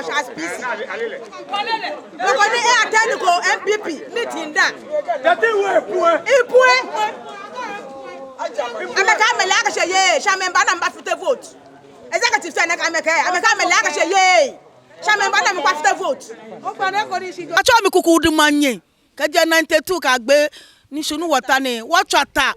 was as PC. Because they are technical MPP meeting that. I'm a Lagasha, yea, Shaman Banam Buffett vote. Executive Senate, I'm a Lagasha, yea. Shaman Banam Buffett vote. I told me Kuku Manye, Kaja 92 Kagbe, Nishunu Watane, watch at that.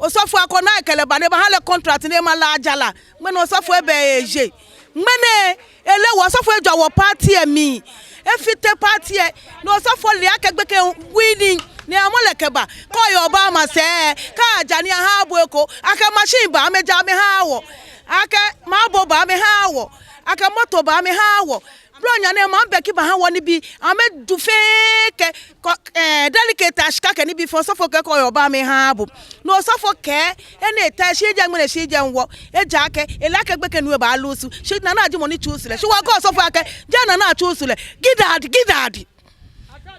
Osofo akona keleba ne ba hala contract ne ma la ajala me no osofo ebe eje mene ele wo osofo edwa wo party emi efite party no osofo le akegbe ke winning ne amolekeba ko yo ba ma se ka aja ni ha bo eko aka machine ba meja me ha wo aka mabo ba me ha wo aka moto ba me ha wo Bronya ne ma beki ba ha woni bi ame du fake delicate ashka ke ni bi for sofo ke ko yo ba me ha bu no sofo ke ene ta shi je ngene shi je nwo eja ke elake gbe ke nu ba lusu shi na na ji money choose le shi wa ko sofo ake je na na choose le gidad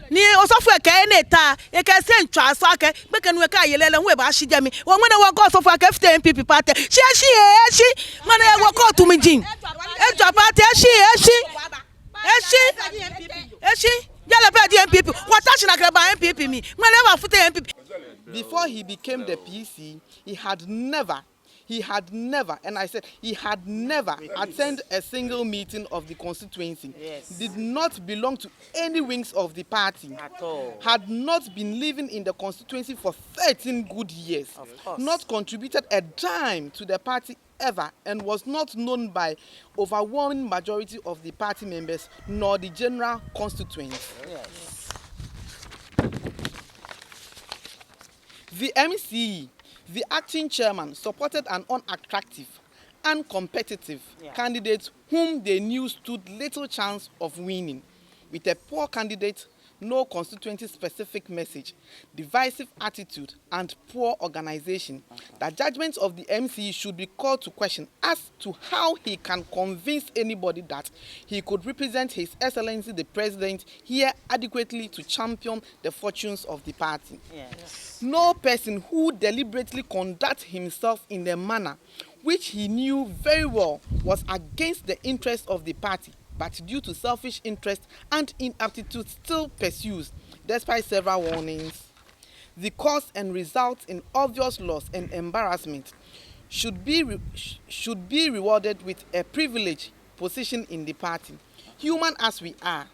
ni osofo ke ene ta e ke se ntwa aso ake gbe ke nu ka yelele nwe ba shi je mi wo ngene wa ko sofo ake fte MPP party shi ngene wo ko tu mi jin ejwa party shi MPP. What touching about MPP me? Whenever foot MPP. Before he became the PC, he had never, and I said he had never attended a single meeting of the constituency. Yes. Did not belong to any wings of the party. At all. Had not been living in the constituency for 13 good years. Of course. Not contributed a dime to the party ever, and was not known by overwhelming majority of the party members nor the general constituents. Yes. The MCE, the acting chairman, supported an unattractive, uncompetitive candidate whom they knew stood little chance of winning. With a poor candidate, no constituency-specific message, divisive attitude, and poor organization, the judgment of the MCE should be called to question as to how he can convince anybody that he could represent His Excellency the President here adequately to champion the fortunes of the party. Yes. No person who deliberately conducts himself in a manner which he knew very well was against the interests of the party, but due to selfish interest and inaptitude still pursues, despite several warnings. The cause and result in obvious loss and embarrassment should be rewarded with a privileged position in the party. Human as we are,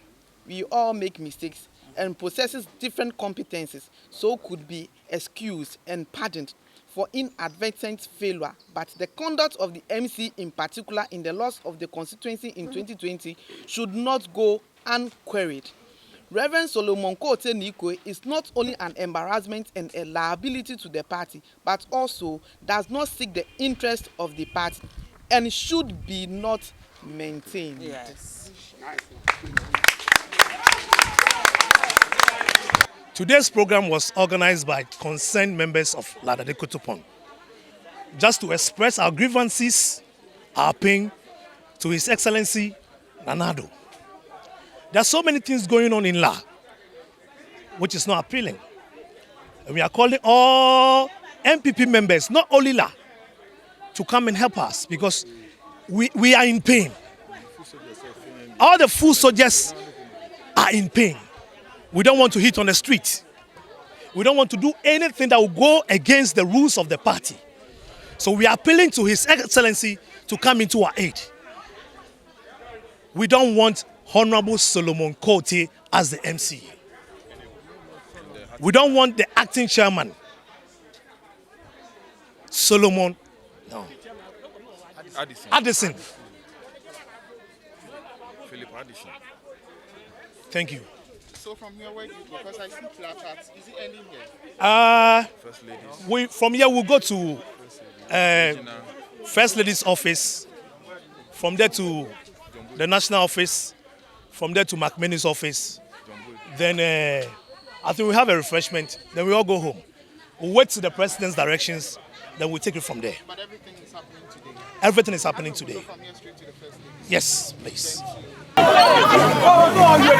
we all make mistakes and possesses different competencies, so could be excused and pardoned for inadvertent failure, but the conduct of the MC in particular in the loss of the constituency in 2020 should not go unqueried. Reverend Solomon Kote Nikwe is not only an embarrassment and a liability to the party, but also does not seek the interest of the party and should be not maintained. Yes. Today's program was organized by concerned members of Ladade Kotopon, just to express our grievances, our pain to His Excellency Nanado. There are so many things going on in La, which is not appealing. And we are calling all MPP members, not only La, to come and help us because we are in pain. All the food soldiers are in pain. We don't want to hit on the street. We don't want to do anything that will go against the rules of the party. So we are appealing to His Excellency to come into our aid. We don't want Honorable Solomon Kote as the MC. We don't want the acting chairman, Solomon Addison. Philip Addison. Thank you. So from here, where because I see placards, is it ending here? First ladies. From here we'll go to First Lady's office. From there to the national office. From there to McManus' office. Then I think we have a refreshment. Then we all go home. We'll wait to the president's directions. Then we'll take it from there. But everything is happening today. Everything is happening today. So from here straight to the first ladies. Yes, please. Oh,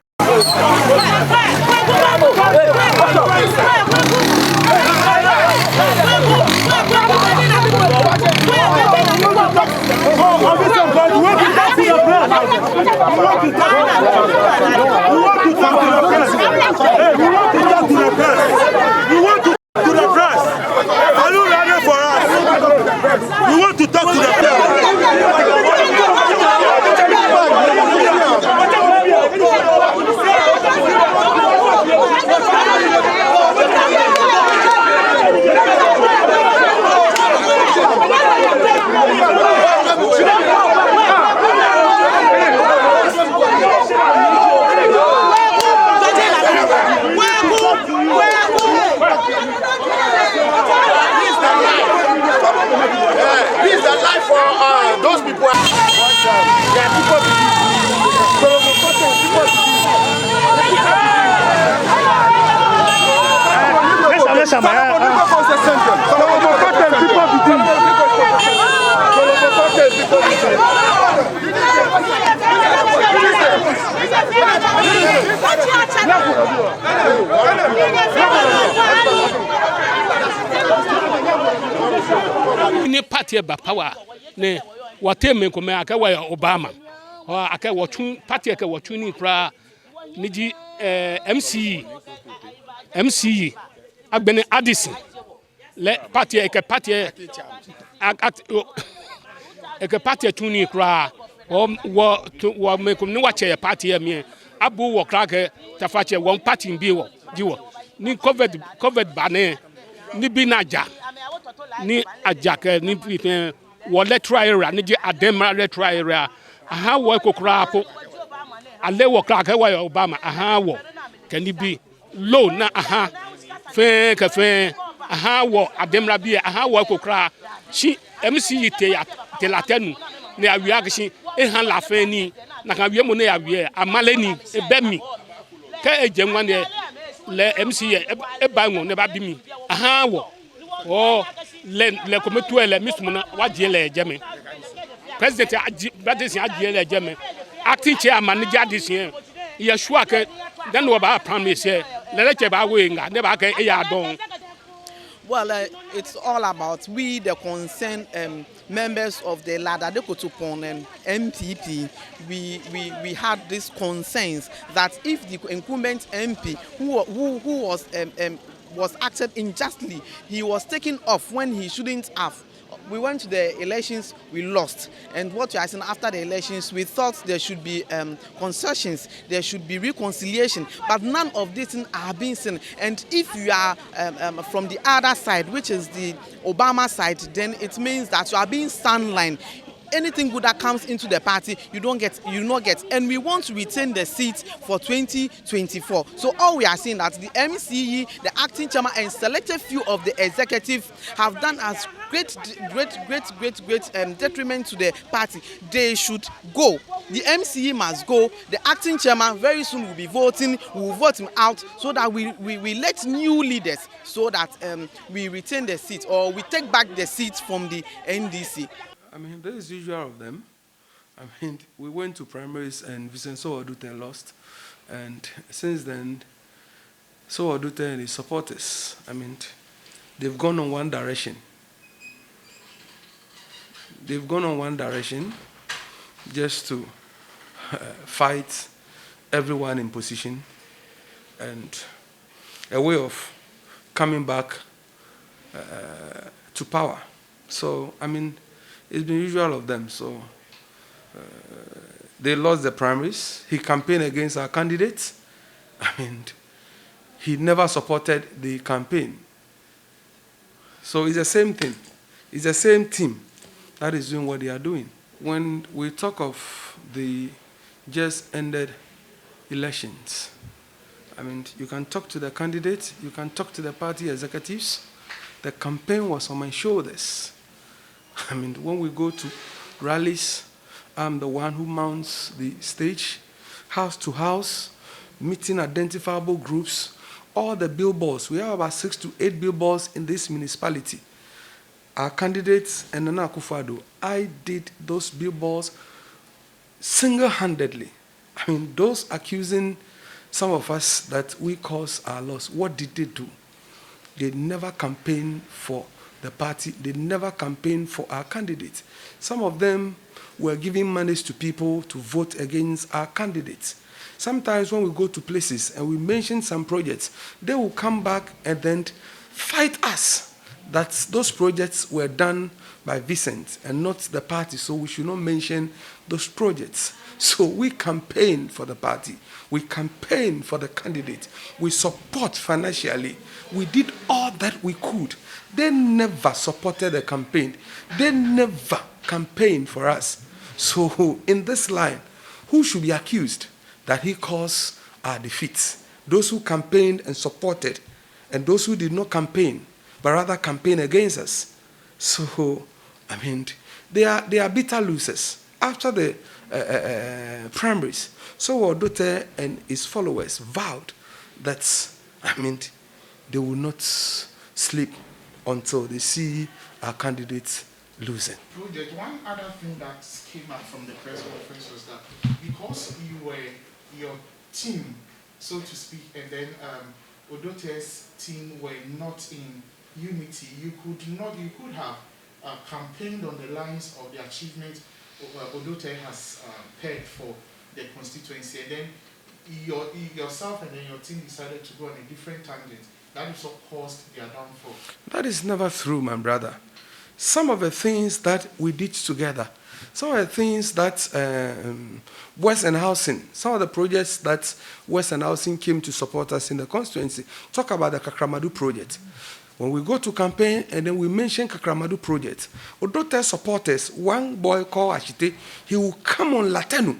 Ni party ba power ne wateme ko me aka wa Obama o aka wotu party aka wotu ni kra ni ji MC agbene Addison le party aka party aka party tuni kra wo me ko ni wa che party me abu wo kra ke tafache won party bi wo jiwo ni covid ba ne ni bi naja ni ajake ni pipe wo electoral area ni je adema electoral area aha wo kokura po ale wo kra ke wa Obama aha wo kani bi low na aha fe ka fe aha wo ademra bi aha wo kokura shi MC te latenu ne awia gshi e han la fe ni na kan wie mo ne awia amaleni e bemi ka ejenwa ne le MC e ba ngo ne ba bi mi aha wo oh le kometu ele mismo na waje ele jeme president aji ele jeme acting chairman ni Addison ye sure ke dan wo ba promise le leche ba we nga ne ba ke e ya don. Well, it's all about we, the concerned members of the Ladadekotupon MPP. We had these concerns that if the incumbent MP who was acted unjustly, he was taken off when he shouldn't have. We went to the elections, we lost. And what you are saying after the elections, we thought there should be concessions, there should be reconciliation, but none of these things are being seen. And if you are from the other side, which is the Obama side, then it means that you are being sidelined. Anything good that comes into the party, you not get. And we want to retain the seats for 2024. So all we are seeing that the MCE, the acting chairman, and selected few of the executive have done as great detriment to the party. They should go. The MCE must go. The acting chairman very soon will be voting. We will vote him out so that we let new leaders, so that we retain the seat or we take back the seats from the NDC. I mean, this is usual of them. I mean, we went to primaries and Vincent Sowadute lost. And since then, Sowadute and his supporters, I mean, they've gone on one direction. They've gone on one direction just to fight everyone in position and a way of coming back to power. So, I mean, it's been usual of them. So they lost the primaries. He campaigned against our candidates. I mean, he never supported the campaign. So it's the same thing. It's the same team that is doing what they are doing. When we talk of the just ended elections, I mean, you can talk to the candidates, you can talk to the party executives. The campaign was on my shoulders. I mean, when we go to rallies, I'm the one who mounts the stage, house to house, meeting identifiable groups, all the billboards. We have about 6 to 8 billboards in this municipality. Our candidates and Nana Akufo-Addo, I did those billboards single-handedly. I mean, those accusing some of us that we caused our loss, what did they do? They never campaigned for the party. They never campaigned for our candidates. Some of them were giving monies to people to vote against our candidates. Sometimes when we go to places and we mention some projects, they will come back and then fight us that those projects were done by Vincent and not the party, so we should not mention those projects. So we campaign for the party. We campaign for the candidate. We support financially. We did all that we could. They never supported the campaign. They never campaigned for us. So in this line, who should be accused that he caused our defeats? Those who campaigned and supported, and those who did not campaign, but rather campaign against us. So, I mean, they are bitter losers. After the primaries, Sowadute and his followers vowed that, I mean, they will not sleep until they see our candidates losing. Project, one other thing that came out from the press conference was that because you were your team, so to speak, and then Odote's team were not in unity, you could have campaigned on the lines of the achievement Odote has pegged for the constituency, and then yourself and then your team decided to go on a different tangent. That is what caused their downfall. That is never true, my brother. Some of the things that we did together, some of the things that Western Housing, some of the projects that Western Housing came to support us in the constituency, talk about the Kakramadu project. When we go to campaign and then we mention Kakramadu project, Odote supporters, one boy called Ashite, he will come on Latenu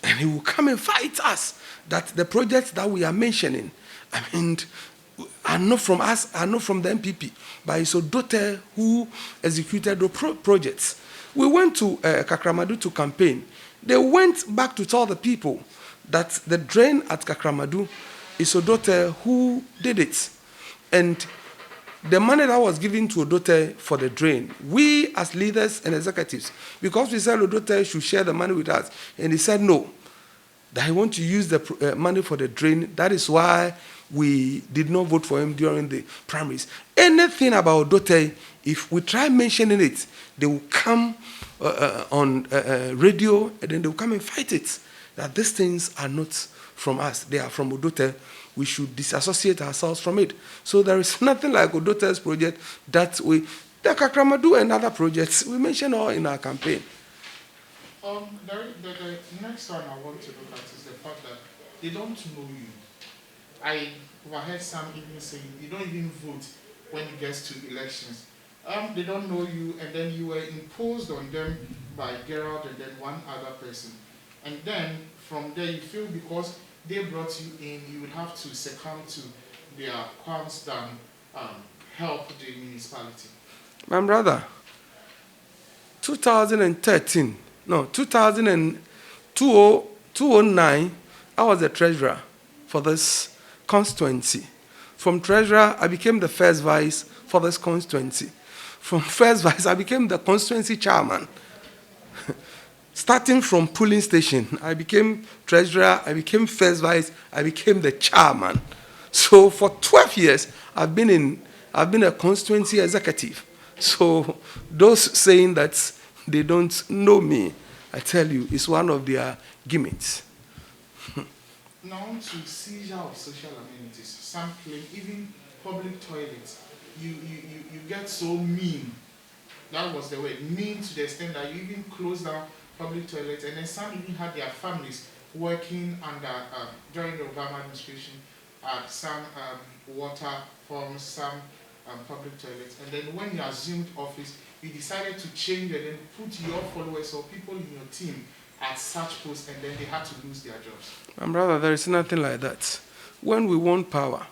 and he will come and fight us that the projects that we are mentioning, I mean, are not from us, are not from the MPP, but it's Odote who executed the projects. We went to Kakramadu to campaign. They went back to tell the people that the drain at Kakramadu is Odote who did it. And the money that was given to Odote for the drain, we as leaders and executives, because we said Odote should share the money with us, and he said no, that he wants to use the money for the drain. That is why we did not vote for him during the primaries. Anything about Odote, if we try mentioning it, they will come on radio, and then they will come and fight it. That these things are not from us, they are from Odote. We should disassociate ourselves from it. So there is nothing like Odote's project that the Kakramadu and other projects, we mention all in our campaign. The next one I want to look at is the fact that they don't know you. I overheard some even saying you don't even vote when it gets to elections. They don't know you, and then you were imposed on them by Gerald and then one other person. And then from there you feel because they brought you in, you would have to succumb to their constant help the municipality. My brother, 2009, I was the treasurer for this constituency. From treasurer, I became the first vice for this constituency. From first vice, I became the constituency chairman. Starting from polling station, I became treasurer, I became first vice, I became the chairman. So for 12 years, I've been a constituency executive. So those saying that they don't know me, I tell you, it's one of their gimmicks. Now to seizure of social amenities, some claim even public toilets, you get so mean. That was the word, mean to the extent that you even close down public toilets, and then some even had their families working under during the Obama administration at some water forms, some public toilets, and then when you assumed office, you decided to change it and put your followers or people in your team at such posts, and then they had to lose their jobs. My brother, there is nothing like that. When we won power,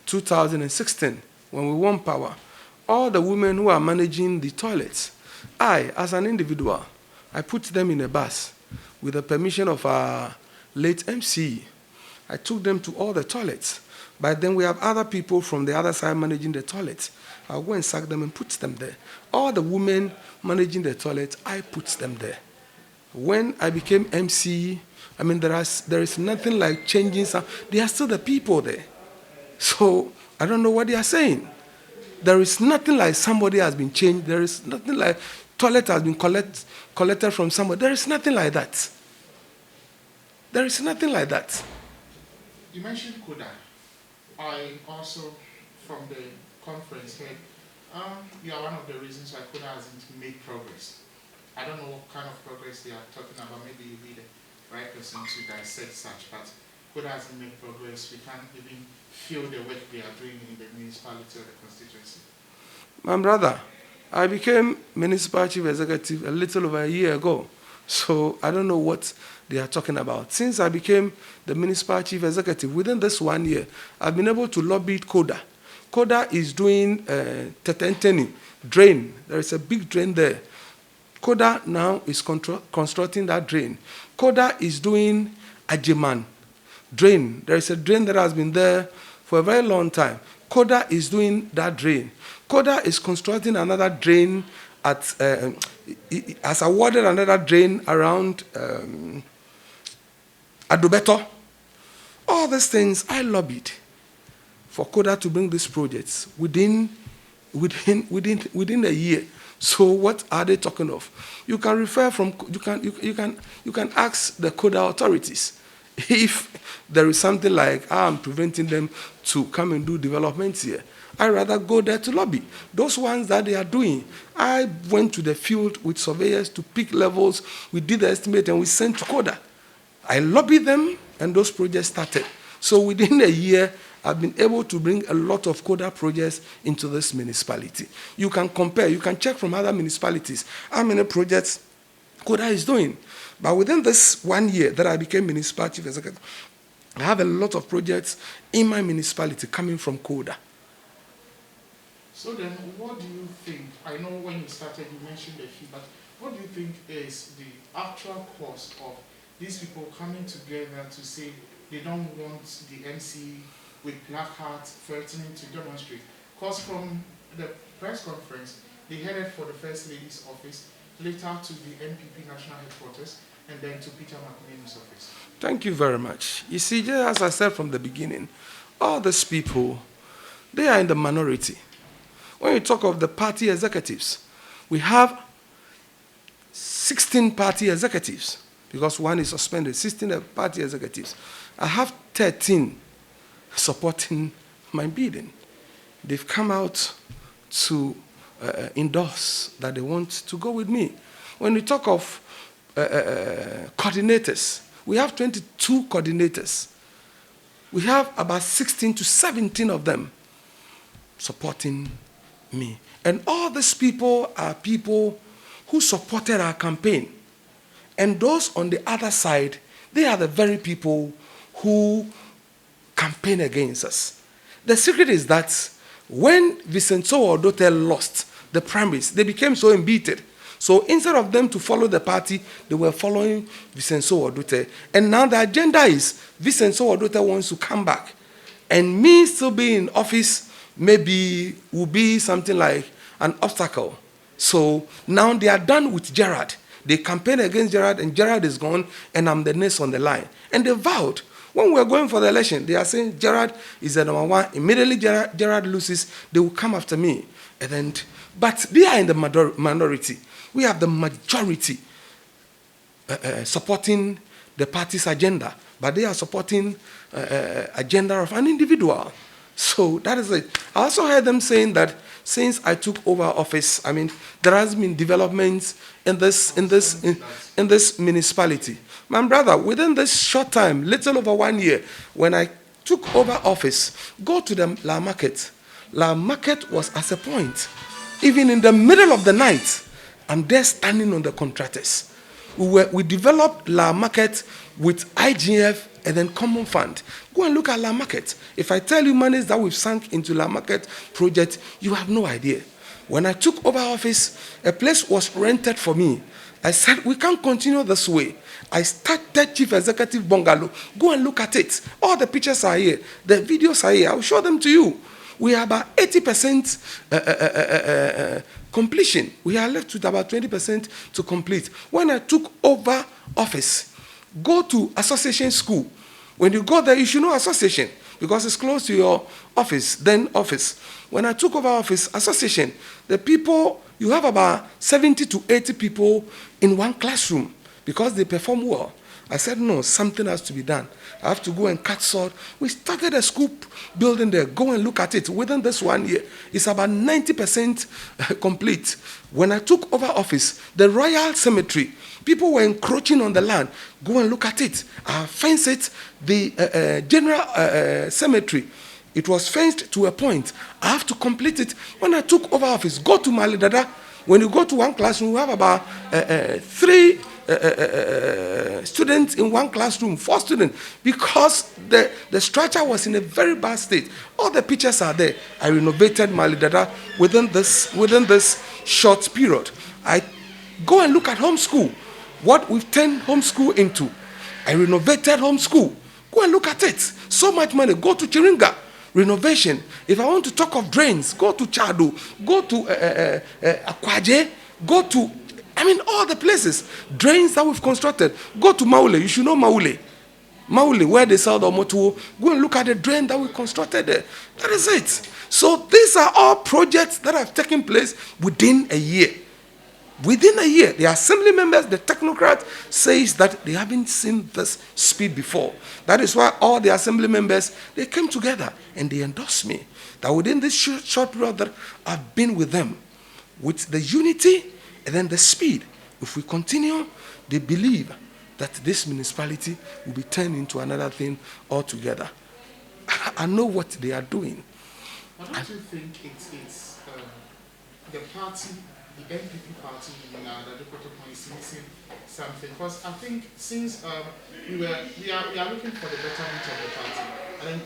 2016, when we won power, all the women who are managing the toilets, I, as an individual, I put them in a bus with the permission of our late MC. I took them to all the toilets. But then we have other people from the other side managing the toilets. I'll go and sack them and put them there. All the women managing the toilets, I put them there. When I became MC, I mean, there is nothing like changing some. They are still the people there. So I don't know what they are saying. There is nothing like somebody has been changed. There is nothing like toilet has been collected from somebody. There is nothing like that. There is nothing like that. You mentioned Koda. I also, from the conference, heard you are one of the reasons why Koda hasn't made progress. I don't know what kind of progress they are talking about. Maybe you'll be the right person to dissect such, but Koda hasn't made progress. We can't even feel the work they are doing in the municipality or the constituency. My brother, I became municipal chief executive a little over a year ago. So I don't know what they are talking about. Since I became the municipal chief executive, within this 1 year, I've been able to lobby Koda. Koda is doing Tetenteni drain. There is a big drain there. Koda now is constructing that drain. Koda is doing Ajiman drain. There is a drain that has been there for a very long time. Koda is doing that drain. Koda is constructing another drain has awarded another drain around Adobeto. All these things I lobbied for Koda to bring these projects within a year. So what are they talking of? You can refer from you can ask the Koda authorities if there is something like I'm preventing them to come and do developments here. I rather go there to lobby. Those ones that they are doing, I went to the field with surveyors to pick levels. We did the estimate and we sent to Koda. I lobbied them and those projects started. So within a year, I've been able to bring a lot of Koda projects into this municipality. You can compare, you can check from other municipalities how many projects Koda is doing. But within this 1 year that I became municipal chief executive, I have a lot of projects in my municipality coming from Koda. So then, what do you think? I know when you started, you mentioned a few, but what do you think is the actual cost of these people coming together to say they don't want the MC with placards threatening to demonstrate? Because from the press conference, they headed for the First Lady's office, later to the NPP National Headquarters, and then to Peter McNeil's office. Thank you very much. You see, just as I said from the beginning, all these people, they are in the minority. When you talk of the party executives, we have 16 party executives, because one is suspended, 16 party executives. I have 13 supporting my bidding. They've come out to endorse that they want to go with me. When we talk of coordinators, we have 22 coordinators. We have about 16 to 17 of them supporting me. And all these people are people who supported our campaign. And those on the other side, they are the very people who campaign against us. The secret is that when Vicenzo Odote lost the primaries, they became so embittered. So instead of them to follow the party, they were following Vicenzo Odote. And now the agenda is Vicenzo Odote wants to come back. And me still being in office maybe will be something like an obstacle. So now they are done with Gerard. They campaigned against Gerard, and Gerard is gone, and I'm the next on the line. And they vowed, when we're going for the election, they are saying Gerard is the number one. Immediately Gerard loses, they will come after me. But they are in the minority. We have the majority supporting the party's agenda, but they are supporting agenda of an individual. So that is it. I also heard them saying that since I took over office, I mean, there has been developments in this municipality. My brother, within this short time, little over 1 year, when I took over office, go to the La Market. La Market was at a point, even in the middle of the night, I'm there standing on the contractors. We developed La Market with IGF and then Common Fund. Go and look at La Market. If I tell you monies that we've sunk into La Market project, you have no idea. When I took over office, a place was rented for me. I said, we can't continue this way. I started Chief Executive Bungalow. Go and look at it. All the pictures are here. The videos are here. I'll show them to you. We are about 80% completion. We are left with about 20% to complete. When I took over office, go to association school. When you go there, you should know association because it's close to your office, then office. When I took over office, association, the people, you have about 70 to 80 people in one classroom because they perform well. I said, no, something has to be done. I have to go and cut salt. We started a school building there. Go and look at it. Within this 1 year, it's about 90% complete. When I took over office, the Royal Cemetery, people were encroaching on the land. Go and look at it. I fenced it. The General Cemetery, it was fenced to a point. I have to complete it. When I took over office, go to Malidada. When you go to one classroom, we have about 3 students in one classroom, 4 students, because the structure was in a very bad state. All the pictures are there. I renovated Malidada within this short period. I go and look at homeschool, what we've turned homeschool into. I renovated homeschool. Go and look at it. So much money. Go to Chiringa. renovation. If I want to talk of drains, go to Chado, go to Akwaje, go to, all the places. Drains that we've constructed. Go to Maule. You should know Maule. Maule, where they sell the motor. Go and look at the drain that we constructed there. That is it. So these are all projects that have taken place within a year. Within a year, the assembly members, the technocrat says that they haven't seen this speed before. That is why all the assembly members, they came together and they endorsed me. That within this short period that I've been with them, with the unity and then the speed, if we continue, they believe that this municipality will be turned into another thing altogether. I know what they are doing. But don't you think it's the party, the NPP party in the Kotopo is missing something? Because I think since we are looking for the betterment of the party, and then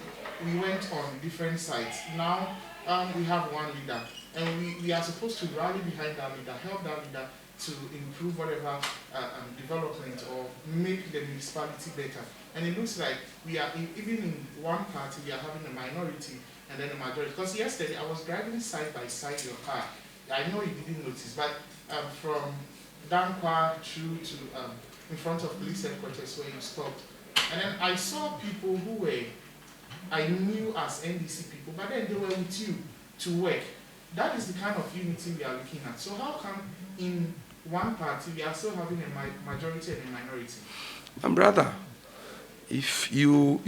we went on different sides. Now we have one leader, and we are supposed to rally behind that leader, help that leader to improve whatever development or make the municipality better. And it looks like we are, even in one party, we are having a minority and then a majority. Because yesterday I was driving side by side your car. I know you didn't notice, but from Dankwa through to in front of police headquarters where you stopped. And then I saw people who were, I knew as NDC people, but then they were with you to work. That is the kind of unity we are looking at. So how come in one party we are still having a majority and a minority? My brother, if you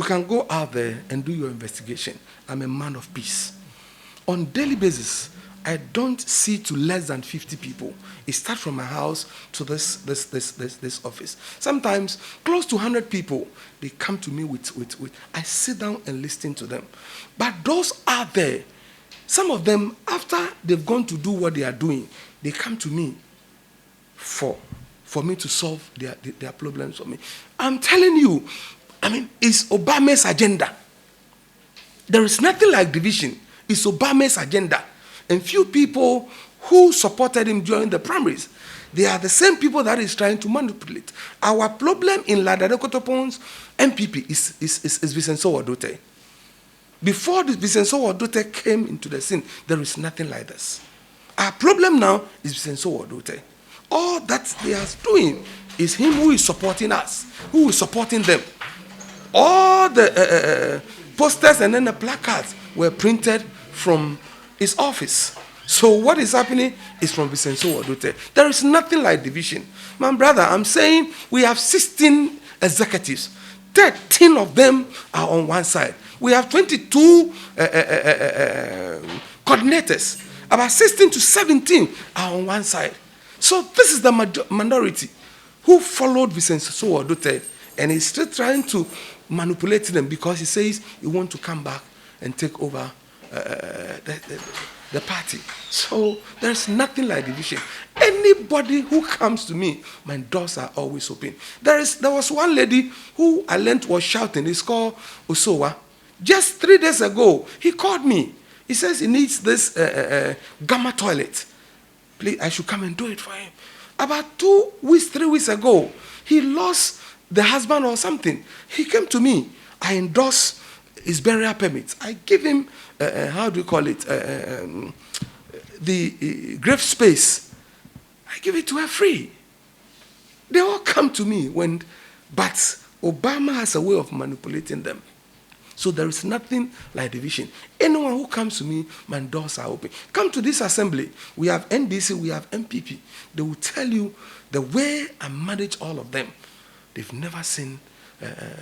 can go out there and do your investigation. I'm a man of peace. On daily basis, I don't see to less than 50 people. It starts from my house to this office. Sometimes close to 100 people, they come to me with I sit down and listen to them. But those are there. Some of them, after they've gone to do what they are doing, they come to me for me to solve their problems for me. I'm telling you, it's Obama's agenda. There is nothing like division. It's Obama's agenda. And few people who supported him during the primaries, they are the same people that is trying to manipulate. Our problem in Ladade Kotopon's MPP is Vicenzo Wadote. Before this Vicenzo Wadote came into the scene, there is nothing like this. Our problem now is Vicenzo Wadote. All that they are doing is him who is supporting us, who is supporting them. All the posters and then the placards were printed from his office. So what is happening is from Vicenzo Wadote. There is nothing like division. My brother, I'm saying we have 16 executives. 13 of them are on one side. We have 22 coordinators. About 16 to 17 are on one side. So this is the minority who followed Vicenzo Wadote, and he's still trying to manipulate them because he says he wants to come back and take over the party. So there's nothing like division. Anybody who comes to me, my doors are always open. There was one lady who I learned was shouting. It's called Osowa. Just 3 days ago, he called me. He says he needs this gamma toilet. Please, I should come and do it for him. About 2 weeks, 3 weeks ago, he lost the husband or something. He came to me. I endorsed his burial permit. I give him, how do you call it, the grave space. I give it to her free. They all come to me but Obama has a way of manipulating them. So there is nothing like division. Anyone who comes to me, my doors are open. Come to this assembly. We have NDC, we have MPP. They will tell you the way I manage all of them. They've never seen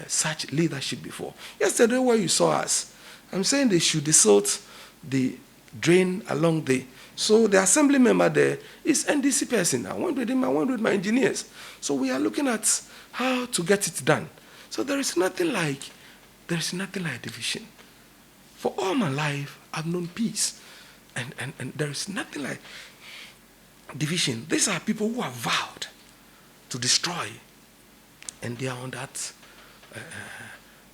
such leadership before. Yesterday where you saw us, I'm saying they should desilt the drain along the... So the assembly member there is NDC person. I went with him, I went with my engineers. So we are looking at how to get it done. So there is nothing like division. For all my life, I've known peace. And there is nothing like division. These are people who are vowed to destroy. And they are on that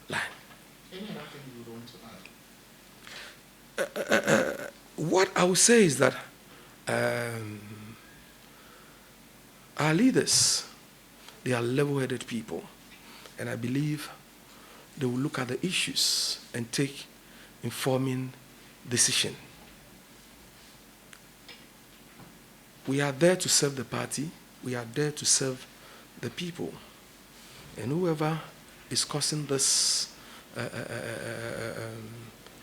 line. Any other thing you would want to add? What I would say is that our leaders, they are level-headed people. And I believe they will look at the issues and take informing decision. We are there to serve the party. We are there to serve the people. And whoever is causing this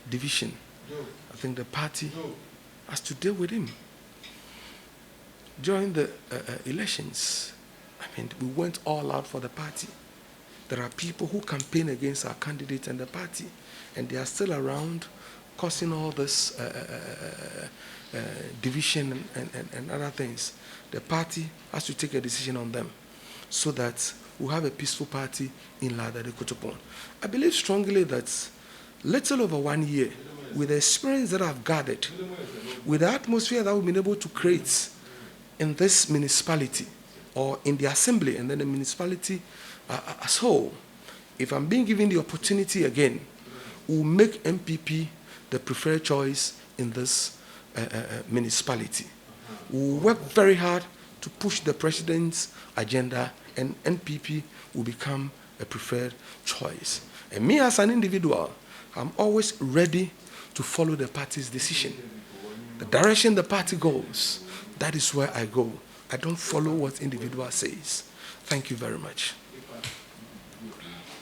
division, I think the party has to deal with him. During the elections, I mean, we went all out for the party. There are people who campaign against our candidate and the party, and they are still around causing all this division and other things. The party has to take a decision on them so that we'll have a peaceful party in Lada de Kotopon. I believe strongly that little over 1 year, with the experience that I've gathered, with the atmosphere that we've been able to create in this municipality or in the assembly and then the municipality as whole, if I'm being given the opportunity again, we'll make MPP the preferred choice in this municipality. We'll work very hard to push the president's agenda, and NPP will become a preferred choice. And me as an individual, I'm always ready to follow the party's decision. The direction the party goes, that is where I go. I don't follow what individual says. Thank you very much.